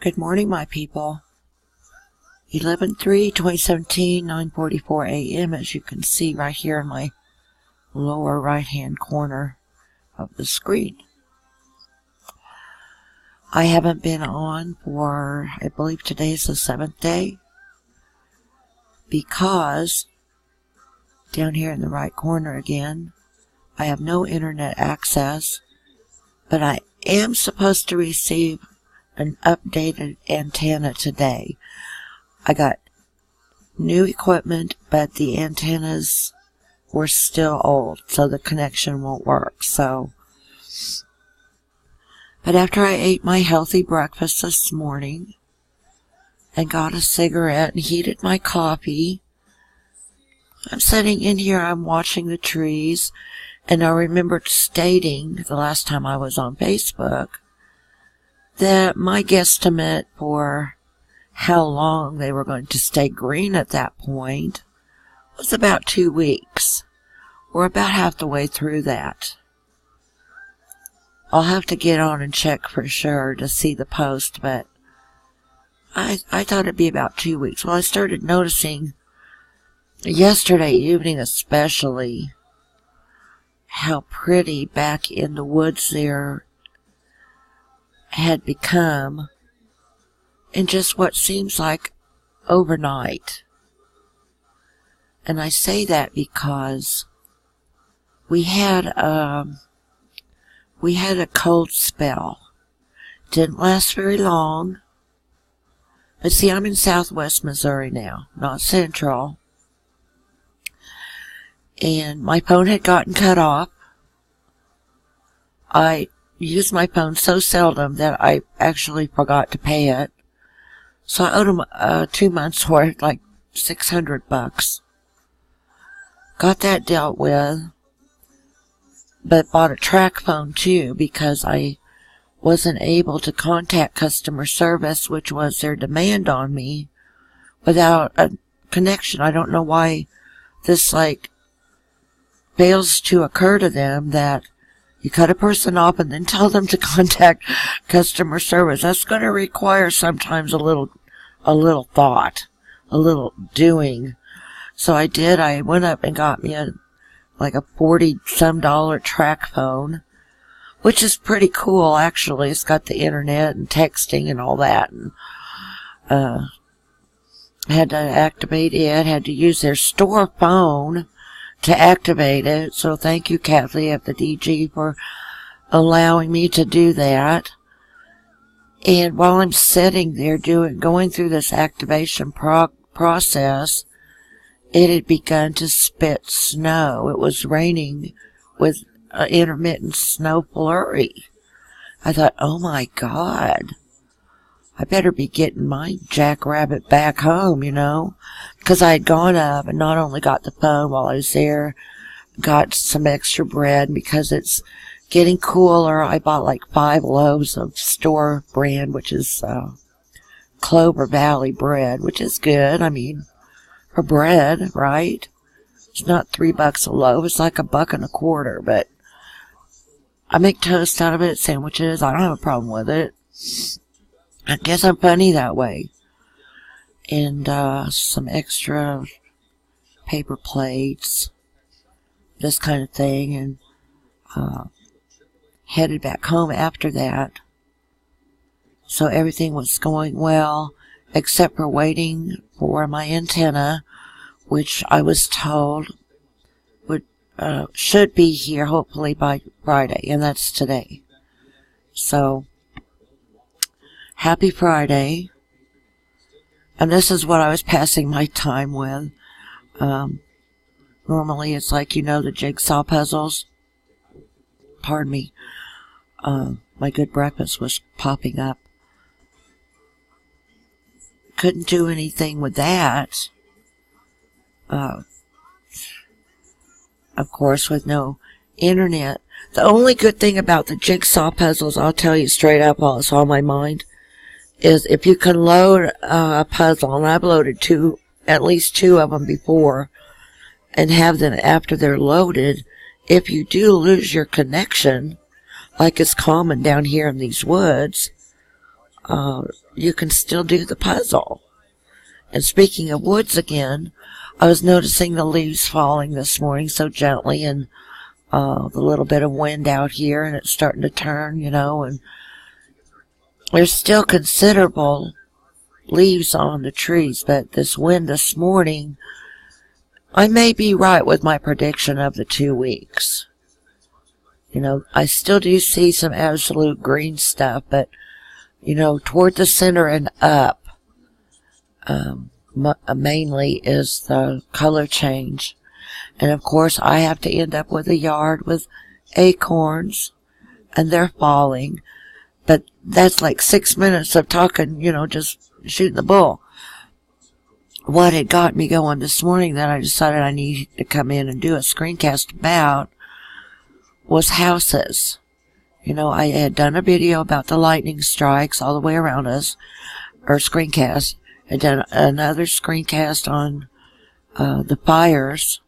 Good morning, my people. 11/3/2017, 9:44 a.m. as you can see right here in my lower right-hand corner of the screen. I haven't been on for, I believe today is the 7th day, because down here in the right corner again, I have no internet access, but I am supposed to receive an updated antenna today. I got new equipment, but the antennas were still old, so the connection won't work. But after I ate my healthy breakfast this morning and got a cigarette and heated my coffee, I'm sitting in here, I'm watching the trees, and I remembered stating the last time I was on Facebook that my guesstimate for how long they were going to stay green at that point was about 2 weeks. We're about half the way through that. I'll have to get on and check for sure to see the post, but I thought it'd be about 2 weeks. Well, I started noticing yesterday evening especially how pretty back in the woods there had become in just what seems like overnight. And I say that because we had a cold spell. Didn't last very long. But see, I'm in southwest Missouri now, not central. And my phone had gotten cut off. I used my phone so seldom that I actually forgot to pay it. So I owed them 2 months worth, like $600. Got that dealt with, but bought a track phone too because I wasn't able to contact customer service, which was their demand on me, without a connection. I don't know why this fails to occur to them that you cut a person off and then tell them to contact customer service. That's going to require sometimes a little thought, a little doing. So I did. I went up and got me a $40-some track phone, which is pretty cool actually. It's got the internet and texting and all that. And I had to activate it. Had to use their store phone to activate it. So thank you, Kathleen at the DG, for allowing me to do that. And while I'm sitting there going through this activation process, it had begun to spit snow. It was raining with an intermittent snow flurry. I thought, oh my God, I better be getting my jackrabbit back home, because I had gone up and not only got the phone while I was there, got some extra bread because it's getting cooler. I bought 5 loaves of store brand, which is Clover Valley bread, which is good. I mean, for bread, right? It's not $3 a loaf. It's like $1.25, but I make toast out of it, sandwiches. I don't have a problem with it. I guess I'm funny that way. And some extra paper plates, this kind of thing, and headed back home after that. So everything was going well, except for waiting for my antenna, which I was told should be here hopefully by Friday, and that's today. So happy Friday. And this is what I was passing my time with. Normally it's the jigsaw puzzles. Pardon me. My good breakfast was popping up. Couldn't do anything with that. Of course, with no internet. The only good thing about the jigsaw puzzles, I'll tell you straight up while it's on my mind, is if you can load a puzzle, and I've loaded at least two of them before, and have them after they're loaded, if you do lose your connection, like is common down here in these woods, you can still do the puzzle. And speaking of woods again, I was noticing the leaves falling this morning so gently, and the little bit of wind out here, and it's starting to turn, and there's still considerable leaves on the trees, but this wind this morning, I may be right with my prediction of the 2 weeks. I still do see some absolute green stuff, but, toward the center and up, mainly is the color change. And of course, I have to end up with a yard with acorns, and they're falling. But that's like 6 minutes of talking, just shooting the bull. What had got me going this morning that I decided I needed to come in and do a screencast about was houses. I had done a video about the lightning strikes all the way around us, or screencast. I'd done another screencast on the fires,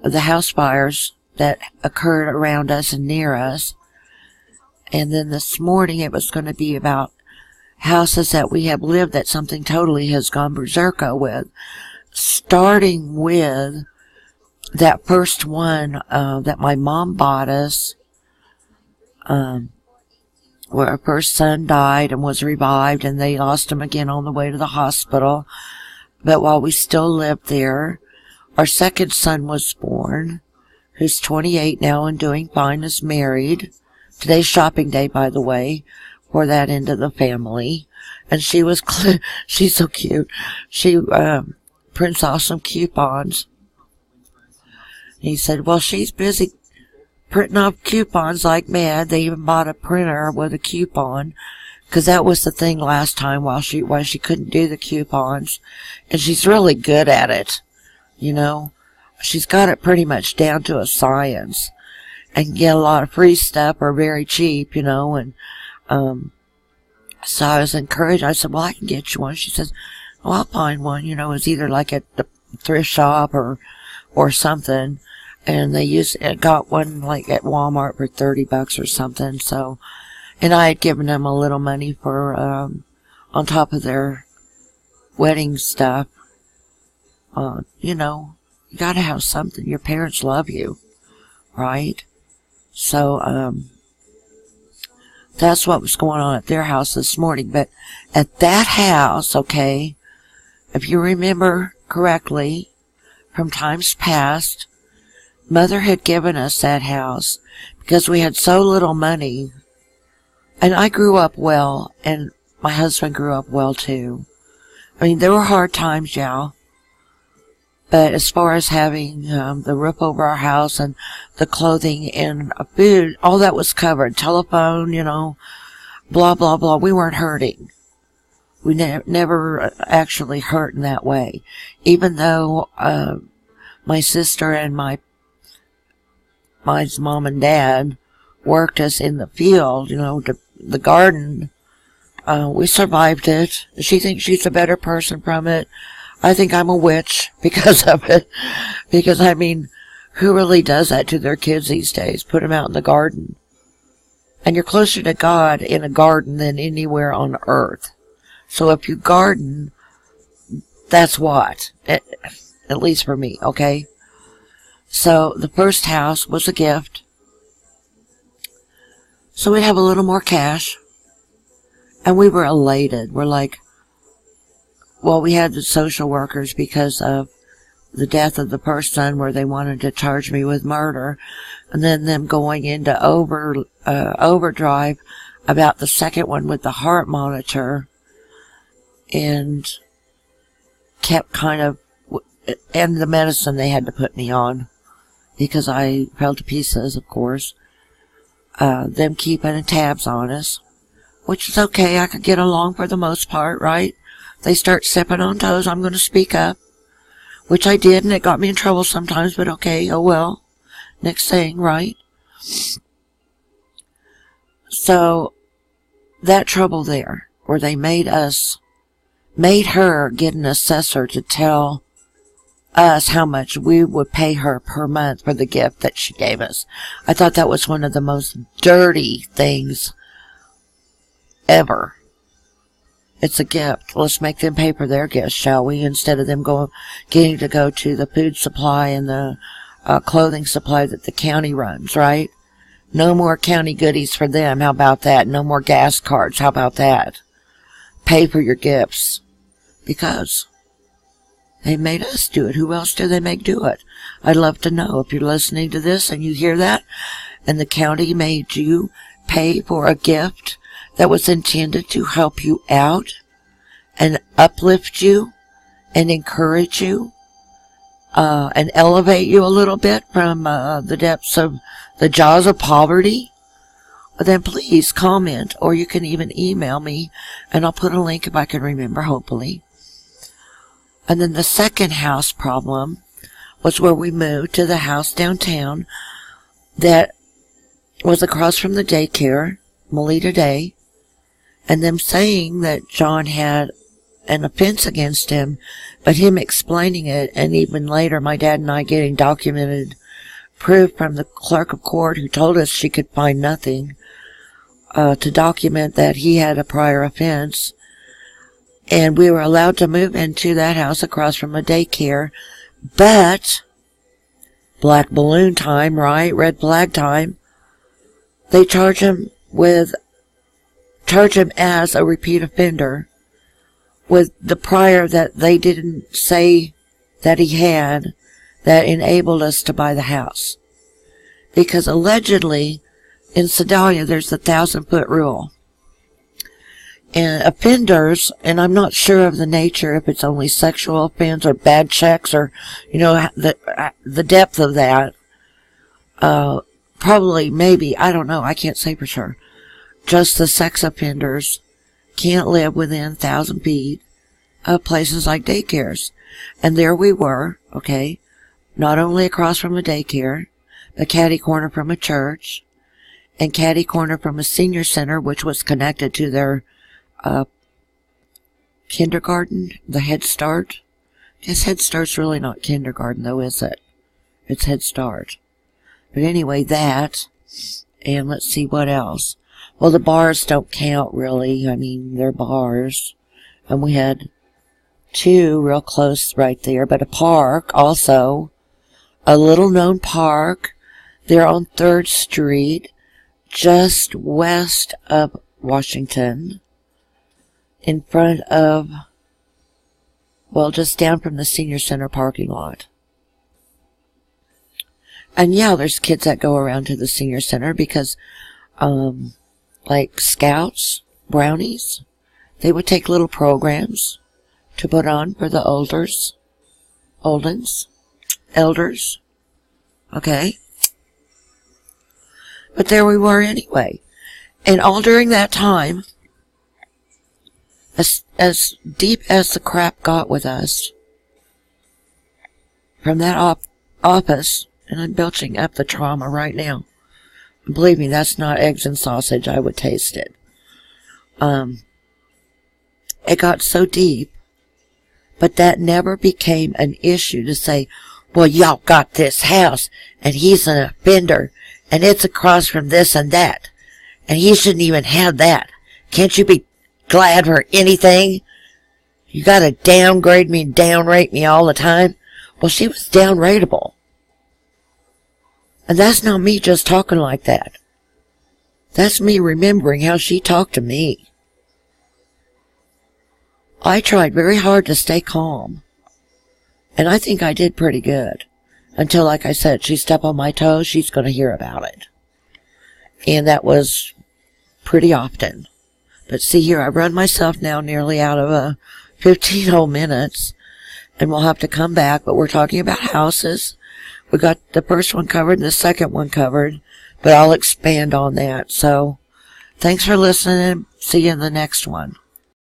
the house fires that occurred around us and near us. And then this morning it was going to be about houses that we have lived that something totally has gone berserko with. Starting with that first one that my mom bought us, where our first son died and was revived, and they lost him again on the way to the hospital. But while we still lived there, our second son was born, who's 28 now and doing fine, is married. Today's shopping day, by the way, for that end of the family. And she was, she's so cute. She prints off some coupons. He said, well, she's busy printing off coupons like mad. They even bought a printer with a coupon, because that was the thing last time while she couldn't do the coupons. And she's really good at it, She's got it pretty much down to a science, and get a lot of free stuff or very cheap, and so I was encouraged. I said, well, I can get you one. She says, well, I'll find one, it's either like at the thrift shop or something. And they got one like at Walmart for $30 or something. So, and I had given them a little money for, on top of their wedding stuff. You gotta have something. Your parents love you, right? So, that's what was going on at their house this morning. But at that house, okay, if you remember correctly from times past, Mother had given us that house because we had so little money. And I grew up well, and my husband grew up well too. I mean, there were hard times, y'all. But as far as having the roof over our house and the clothing and food, all that was covered. Telephone, blah, blah, blah. We weren't hurting. We never actually hurt in that way. Even though my sister and my mom and dad worked us in the field, the garden, we survived it. She thinks she's a better person from it. I think I'm a witch because of it. Because, I mean, who really does that to their kids these days? Put them out in the garden. And you're closer to God in a garden than anywhere on earth. So if you garden, that's what. At least for me, okay? So the first house was a gift. So we'd have a little more cash. And we were elated. We're like, well, we had the social workers because of the death of the first son, where they wanted to charge me with murder, and then them going into overdrive about the second one with the heart monitor, and kept and the medicine they had to put me on because I fell to pieces, of course. Them keeping tabs on us, which is okay. I could get along for the most part, right? They start stepping on toes, I'm going to speak up, which I did, and it got me in trouble sometimes, but okay, oh well. Next thing, right? So, that trouble there, where they made her get an assessor to tell us how much we would pay her per month for the gift that she gave us. I thought that was one of the most dirty things ever. It's a gift. Let's make them pay for their gifts, shall we? Instead of them getting to go to the food supply and the clothing supply that the county runs, right? No more county goodies for them. How about that? No more gas cards. How about that? Pay for your gifts. Because they made us do it. Who else do they make do it? I'd love to know if you're listening to this and you hear that, and the county made you pay for a gift that was intended to help you out and uplift you and encourage you and elevate you a little bit from the depths of the jaws of poverty, then please comment, or you can even email me, and I'll put a link if I can remember, hopefully. And then the second house problem was where we moved to the house downtown that was across from the daycare, Melita Day, and them saying that John had an offense against him, but him explaining it, and even later my dad and I getting documented proof from the clerk of court who told us she could find nothing to document that he had a prior offense. And we were allowed to move into that house across from a daycare, but black balloon time, right? Red flag time. They charge him as a repeat offender with the prior that they didn't say that he had that enabled us to buy the house. Because allegedly, in Sedalia, there's the 1,000-foot rule. And offenders, and I'm not sure of the nature, if it's only sexual offense or bad checks or, the depth of that. Probably, maybe, I don't know, I can't say for sure. Just the sex offenders can't live within 1,000 feet of places like daycares. And there we were, okay, not only across from a daycare, but catty corner from a church, and catty corner from a senior center, which was connected to their kindergarten, the Head Start. I guess Head Start's really not kindergarten, though, is it? It's Head Start. But anyway, that, and let's see what else. Well, the bars don't count, really. I mean, they're bars. And we had two real close right there, but a park also, a little-known park there on 3rd Street, just west of Washington, in front of, well, just down from the senior center parking lot. And yeah, there's kids that go around to the senior center because, like scouts, brownies, they would take little programs to put on for the elders, okay? But there we were anyway. And all during that time, as deep as the crap got with us, from that office, and I'm belching up the trauma right now. Believe me, that's not eggs and sausage. I would taste it. It got so deep, but that never became an issue to say, well, y'all got this house, and he's an offender, and it's across from this and that, and he shouldn't even have that. Can't you be glad for anything? You gotta downgrade me and downrate me all the time. Well, she was downrateable. And that's not me just talking like that. That's me remembering how she talked to me. I tried very hard to stay calm. And I think I did pretty good. Until, like I said, she stepped on my toes, she's going to hear about it. And that was pretty often. But see here, I run myself now nearly out of 15 whole minutes. And we'll have to come back, but we're talking about houses. We got the first one covered and the second one covered, but I'll expand on that. So, thanks for listening. See you in the next one.